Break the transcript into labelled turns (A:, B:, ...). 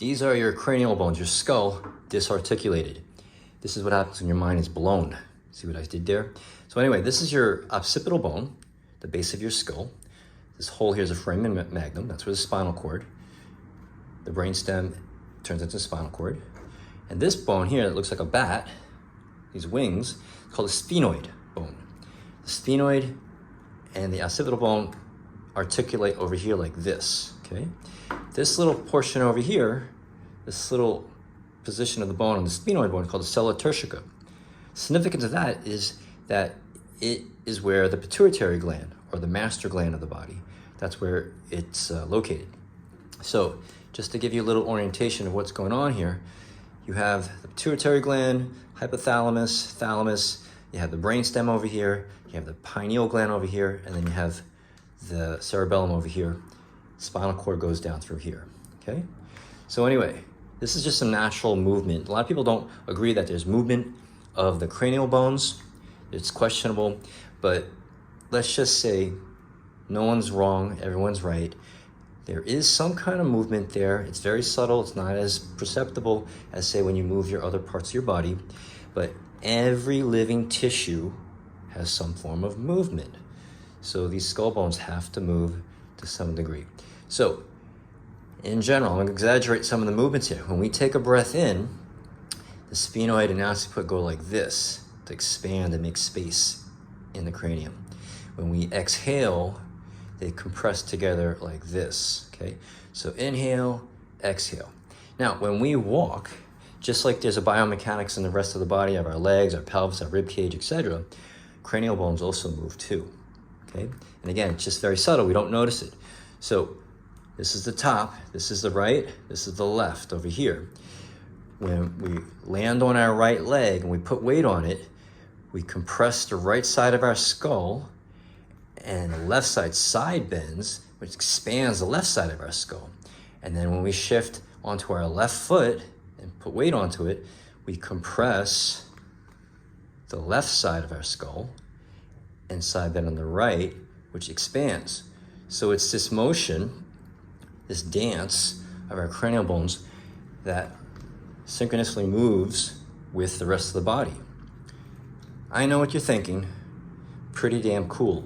A: These are your cranial bones, your skull disarticulated. This is what happens when your mind is blown. See what I did there? So anyway, this is your occipital bone, the base of your skull. This hole here is a foramen magnum. That's where the spinal cord. The brainstem turns into spinal cord. And this bone here that looks like a bat, these wings, is called a sphenoid bone. The sphenoid and the occipital bone articulate over here like this, okay? This little portion over here, this little position of the bone on the sphenoid bone is called the sella turcica. Significance of that is that it is where the pituitary gland, or the master gland of the body, that's where it's located. So just to give you a little orientation of what's going on here, you have the pituitary gland, hypothalamus, thalamus, you have the brainstem over here, you have the pineal gland over here, and then you have the cerebellum over here. Spinal cord goes down through here, okay? So anyway, this is just some natural movement. A lot of people don't agree that there's movement of the cranial bones. It's questionable, but let's just say no one's wrong, everyone's right. There is some kind of movement there. It's very subtle. It's not as perceptible as, say, when you move your other parts of your body, but every living tissue has some form of movement. So these skull bones have to move to some degree. So in general, I'm going to exaggerate some of the movements here. When we take a breath in, the sphenoid and occiput go like this to expand and make space in the cranium. When we exhale, they compress together like this, okay? So inhale, exhale. Now, when we walk, just like there's a biomechanics in the rest of the body, of our legs, our pelvis, our rib cage, etc., cranial bones also move too, okay? And again, it's just very subtle. We don't notice it. So this is the top, this is the right, this is the left over here. When we land on our right leg and we put weight on it, we compress the right side of our skull, and the left side bends, which expands the left side of our skull. And then when we shift onto our left foot and put weight onto it, we compress the left side of our skull and side bend on the right, which expands. So it's this motion, this dance of our cranial bones that synchronously moves with the rest of the body. I know what you're thinking. Pretty damn cool.